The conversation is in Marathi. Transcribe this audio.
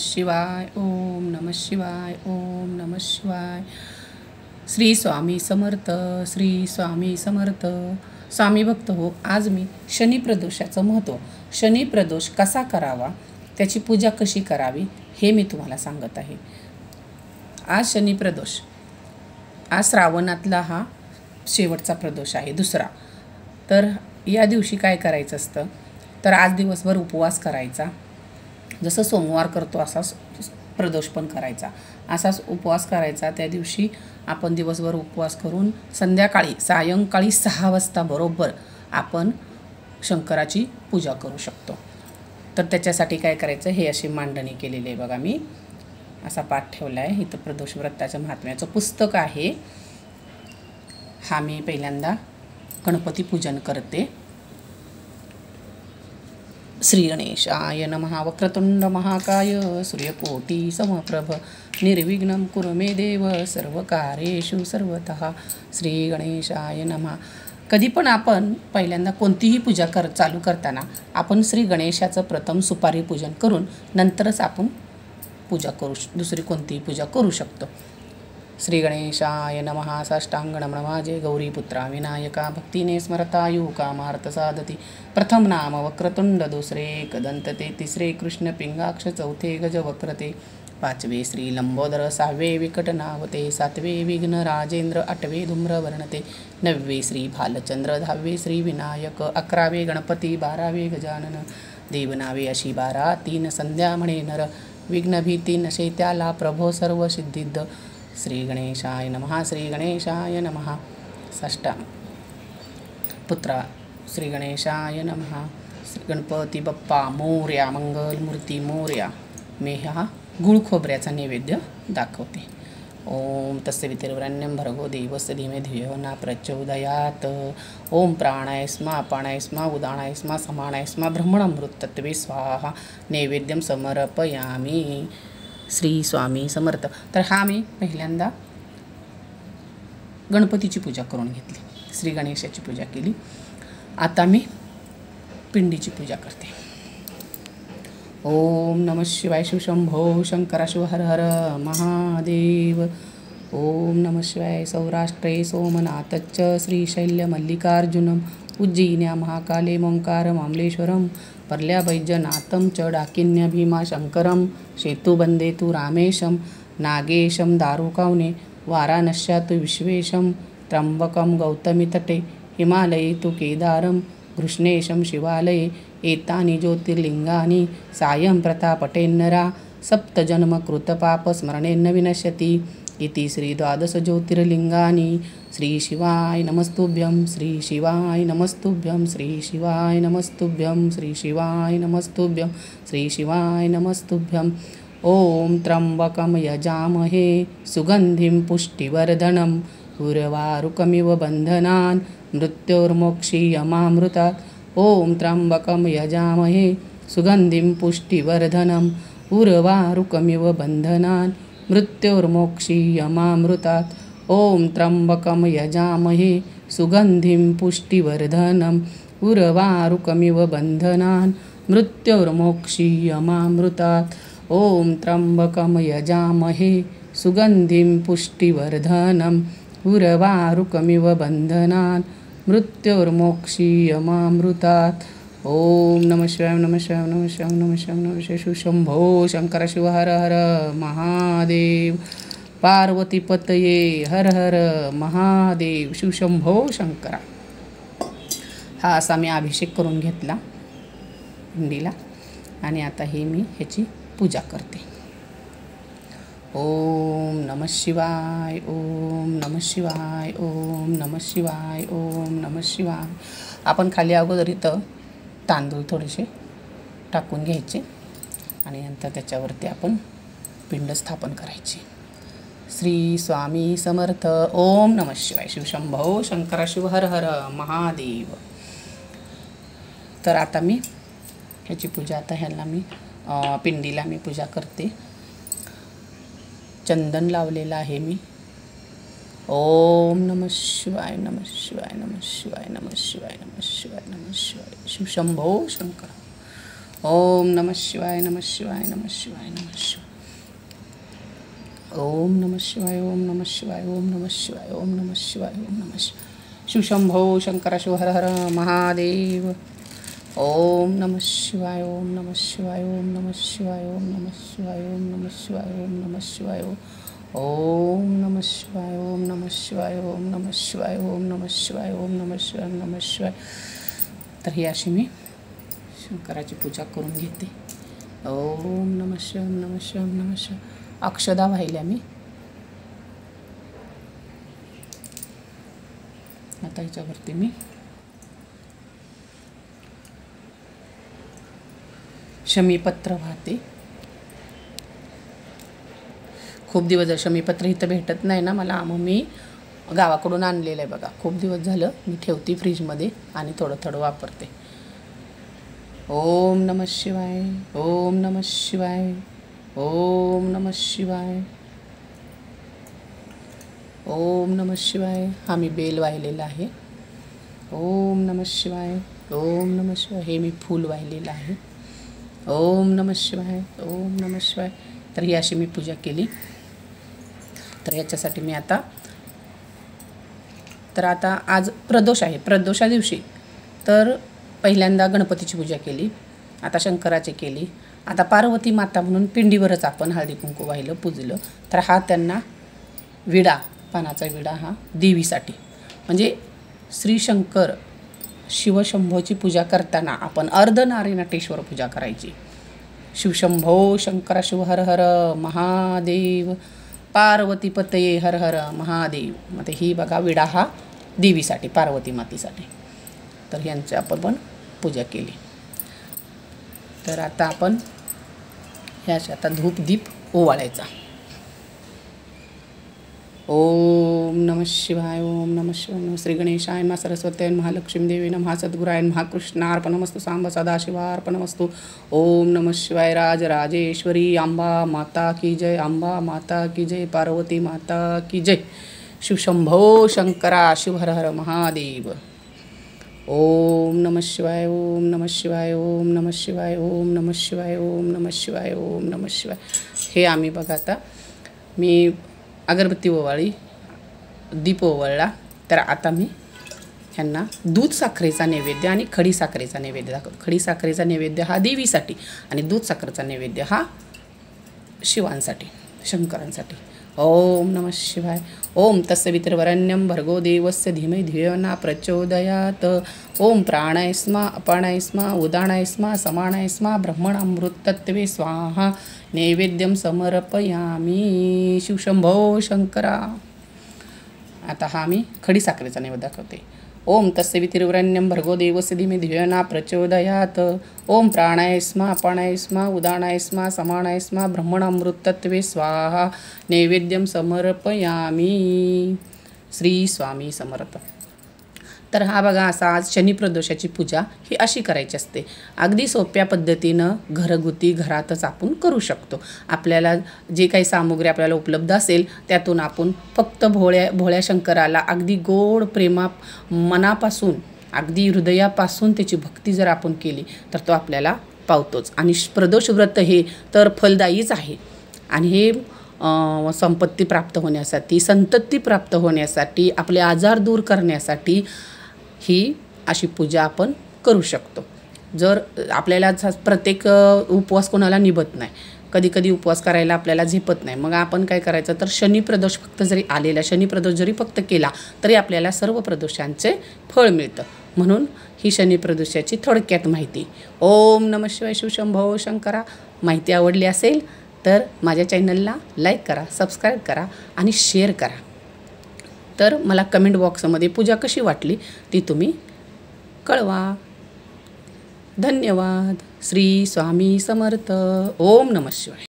शिवाय. ओम नमः शिवाय. ओम नमः शिवाय. श्री स्वामी समर्थ. श्री स्वामी समर्थ. स्वामी भक्त हो, आज मी शनी प्रदोषाचं महत्त्व, शनी प्रदोष कसा करावा, त्याची पूजा कशी करावी हे मी तुम्हाला सांगत आहे. आज शनी प्रदोष, आज श्रावणातला हा शेवटचा प्रदोष आहे, दुसरा. तर या दिवशी काय करायचं असतं, तर आज दिवसभर उपवास करायचा. जसं सोमवार करतो असाच प्रदोष पण करायचा. असाच उपवास करायचा. त्या दिवशी आपण दिवसभर उपवास करून सायंकाळी 6 वाजता बरोबर आपण शंकराची पूजा करू शकतो. तर त्याच्यासाठी काय करायचं, हे अशी मांडणी केलेली आहे बघा. मी असा पाठ ठेवला आहे. इथं प्रदोष व्रताच्या महात्म्याचं पुस्तक आहे. हा मी पहिल्यांदा गणपती पूजन करते. श्री गणेशाय नमः. वक्रतुंड महाकाय सूर्यकोटी समप्रभ निर्विघ्नं कुरु मे देव सर्वकार्येषु सर्वतः. श्री गणेशाय नमः. कधी पण आपण पहिल्यांदा कोणतीही पूजा चालू करताना आपण श्री गणेशाचं प्रथम सुपारी पूजन करून नंतरच आपण दुसरी कोणतीही पूजा करू शकतो. श्री गणेशाय नमः. साष्टांग नमः. गौरीपुत्रा विनायका भक्तीने स्मरतायु कामार्थ साधती. प्रथम नाम वक्रतुंड, दुसरे एकदंतते, तिसरे कृष्ण पिंगाक्ष, चौथे गज वक्रते, पाचवे श्री लंबोदर, सहावे विकटनावते, सातवे विघ्न राजेंद्र, आठवे धूम्रवर्णते, नववे श्री भालचंद्र, 10वे श्री विनायक, 11वे गणपती, 12वे गजानन, देवनावे अशी 12, 3 संध्या म्हणे नर, विघ्नभीती नशे त्याला प्रभो सर्व सिद्धिद्ध. श्री गणेशाय नमः. श्री गणेशाय नमः. साष्टांग पुत्रा श्री गणेशाय नमः. श्री गणपती बाप्पा मोरया, मंगलमूर्ती मोरया. मी हा गुळ खोबऱ्याचा नैवेद्य दाखवते. ओम तस्य वितर्वरण्यं भर्गो देवस्य धीमे धियो न प्रचोदयात्. ओम प्राणाय स्मा अपानाय स्मा उदानाय स्मा समानाय स्मा ब्रह्मणामृतत्वे स्वाहा. नैवेद्यं समर्पयामि. श्री स्वामी समर्थ. तर हा मी पहिल्यांदा गणपतीची पूजा करून घेतली, श्री गणेशाची पूजा केली. आता मी पिंडीची पूजा करते. ओम नमः शिवाय. शिवशंभो शंकरा शिव हर हर महादेव. ओम नमः शिवाय. सौराष्ट्रे सोमनाथच्च श्रीशैल्य मल्लिकार्जुनम, उज्जयिन्या महाकाले मोंकार मामलेश्वरम, पर्ल्या वैजनाथं च डाकिन्य भीमा शंकरम, शेतुबंदे तु रामेशम, नागेशम दारुकावने, वाराणस्या तु विश्वेशम, त्र्यंबकम गौतमी तटे, हिमालये तु केदारम, कृष्णेशम शिवालये, एतानि ज्योतिर्लिंगानि सायं प्रतापटेन्नरा, सप्तजन्म कृतपाप स्मरणेन विनश्यति. इति श्री 12 ज्योतिर्लिंगानि. श्री शिवाय नमस्तुभ्यं. श्री शिवाय नमस्तुभ्यं. श्री शिवाय नमस्तुभ्यं. श्री शिवाय नमस्तुभ्यं. श्री शिवाय नमस्तुभ्यं. ओम त्र्यंबकं यजामहे सुगंधिं पुष्टिवर्धनं, उर्वारुकमिव बन्धनान् मृत्योर्मोक्षीयमामृतात्. ओम त्र्यंबकं यजामहे सुगंधिं पुष्टिवर्धनं, उर्वारुकमिव बन्धनान् मृत्योर्मोक्षीयमामृतात्. ओम त्र्यंबकं यजामहे सुगंधिं पुष्टिवर्धनं, उर्वारुकमिव बन्धनान् मृत्योर्मोक्षीयमामृतात्. ओम त्र्यंबकं यजामहे सुगंधिं पुष्टिवर्धनं, उर्वारुकमिव बन्धनान् मृत्योर्मोक्षीयमामृतात्. ओम नमः शिवाय. नमः शिवाय. नमः शिवाय. नमः शिवाय. नमः शिवाय. शिवशंभो शंकर शिव हर हर महादेव. पार्वतीपतये हर हर महादेव. शिवशंभो शंकरा. हा असा मी अभिषेक करून घेतला पिंडीला आणि आता हे मी ह्याची पूजा करते. ओम नमः शिवाय. ओम नमः शिवाय. ओम नमः शिवाय. ओम नमः शिवाय. आपण खाली अगोदर इथं तांदूळ थोडेसे टाकून घ्यायचे आणि नंतर त्याच्यावरती आपण पिंड स्थापन करायची. श्री स्वामी समर्थ. ओम नमः शिवाय. शिवशंभो शंकर शिव हर हर महादेव. तर आता मी ह्याची पूजा, आता ह्याला मी पिंडीला मी पूजा करते. चंदन लावलेलं आहे मी. ओम नमः शिवाय. नमः शिवाय. नमः शिवाय. नमः शिवाय. नमः शिवाय. नमः शिवाय. शिवशंभो शंकर. ओम नमः शिवाय नमः शिवाय नमः शिवाय नमः शिवाय. ओम नमः शिवाय ओम नमः शिवाय ओम नमः शिवाय ओम नमः शिवाय ओम नमः शिवाय. शिवशंभो शंकर शिव हर हर महादेव. ओम नमः शिवाय ओम नमः शिवाय ओम नमः शिवाय ओम नमः शिवाय ओम नमः शिवाय ओम नमः शिवाय ओम नमः शिवाय ओम नमः शिवाय ओम नमः शिवाय ओम नमः शिवाय ओम नमः शिवाय ओम नमः शिवाय. तर ही अशी मी शंकराची पूजा करून घेते. ओम नमः शिवाय ओम नमः शिवाय ओम नमः शिवाय. अक्षदा वाहिल्या मी. आता ह्याच्यावरती मी शमीपत्र वाहते. खूप दिवस झाले शमीपत्र इथं भेटत नाही ना मला, मग मी गावाकडून आणलेलं आहे बघा. खूप दिवस झालं मी ठेवते फ्रीजमध्ये आणि थोडं थोडं वापरते. ओम नमः शिवाय ओम नमः शिवाय ओम नमः शिवाय ओम नमः शिवाय. हा मी बेल वाहिलेला आहे. ओम नमः शिवाय ओम नमः शिवाय. हे मी फूल वाहिलेलं आहे. ओम नमः शिवाय ओम नमः शिवाय. तर ही अशी मी पूजा केली. तर याच्यासाठी मी आता आज प्रदोष आहे. प्रदोषा दिवशी तर पहिल्यांदा गणपतीची पूजा केली, आता शंकराची केली, आता पार्वती माता म्हणून पिंडीवरच आपण हळदी कुंकू वाहिलं, पूजलं. तर हा त्यांना विडा, पानाचा विडा हा देवीसाठी, म्हणजे श्री शंकर शिवशंभोची पूजा करताना आपण अर्धनारीनटेश्वर पूजा करायची. शिवशंभो शंकर शिव हर हर महादेव पार्वती पतये हर हर महादेव. मग ही बघा विडा हा देवीसाठी, पार्वती मातेसाठी. तर यांची आपण पण पूजा केली. तर आता आपण ह्याच्या आता धूप दीप ओवाळायचा. ओम नमः शिवाय ओम नमः शिवाय नमः श्री गणेशाय नमः सरस्वती महालक्ष्मी देवी नमः सद्गुराय नमः कृष्णार्पणमस्तु सांब सदाशिवार्पणमस्तु. ओम नमः शिवाय राजराजेश्वरी अंबा माता की जय, अंबा माता की जय, पार्वती माता की जय. शिवशंभो शंकरा शिव हर हर महादेव. ओम नमः शिवाय ओम नमः शिवाय ओम नमः शिवाय ओम नमः शिवाय ओम नमः शिवाय ओम नमः शिवाय. हे आम्ही बघा आता मी अगरबत्ती ओवाळी, दीप ओवाळला. तर आता मी ह्यांना दूध साखरेचा नैवेद्य आणि खडी साखरेचा नैवेद्य दाखवतो. खडी साखरेचा नैवेद्य हा देवीसाठी आणि दूध साखरेचा नैवेद्य हा शिवांसाठी, शंकरांसाठी. ओम नमः शिवाय. ओम तत्सवितुर्वरेण्यं भर्गो देवस्य धीमहि धियो न प्रचोदयात्. ओम प्राणाय स्मा अपानाय स्मा उदानाय स्मा समानाय स्मा ब्रह्मणामृतत्वे स्वाहा. नैवेद्यं समर्पयामी शिवशंभो शंकरा. आता हा मी खडी साखरेचा नैवेद्य दाखवते. ओम तत्सवितुर्वरेण्यं भर्गो देवस्य धीमहि धियो न प्रचोदयात्. ओम प्राणाय स्मा अपानाय स्मा उदानाय स्मा समानाय स्मा ब्रह्मणामृतत्वे स्वाहा. नैवेद्यं समर्पयामी. श्री स्वामी समर्थ. तर हा बघा असा आज शनिप्रदोषाची पूजा ही अशी करायची असते. अगदी सोप्या पद्धतीनं घरगुती घरातच आपण करू शकतो. आपल्याला जे काही सामुग्री आपल्याला उपलब्ध असेल त्यातून आपण फक्त भोळ्या शंकराला अगदी गोड मनापासून, अगदी हृदयापासून त्याची भक्ती जर आपण केली तर तो आपल्याला पावतोच. आणि प्रदोष व्रत हे तर फलदायीच आहे. आणि हे संपत्ती प्राप्त होण्यासाठी, संतती प्राप्त होण्यासाठी, आपले आजार दूर करण्यासाठी ही अशी पूजा आपण करू शकतो. जर आपल्याला प्रत्येक उपवास कोणाला निभत नाही, कधी उपवास करायला आपल्याला झेपत नाही, मग आपण काय करायचं तर शनिप्रदोष फक्त जरी आलेला शनिप्रदोष जरी फक्त केला तरी आपल्याला सर्व प्रदोषांचे फळ मिळतं. म्हणून ही शनिप्रदोषाची थोडक्यात माहिती. ओम नमः शिवाय शिवशंभो शंकरा. माहिती आवडली असेल तर माझ्या चॅनलला लाईक करा, सबस्क्राईब करा आणि शेअर करा. तर मला कमेंट बॉक्समध्ये पूजा कशी वाटली ती तुम्ही कळवा. धन्यवाद. श्री स्वामी समर्थ. ओम नमः शिवाय.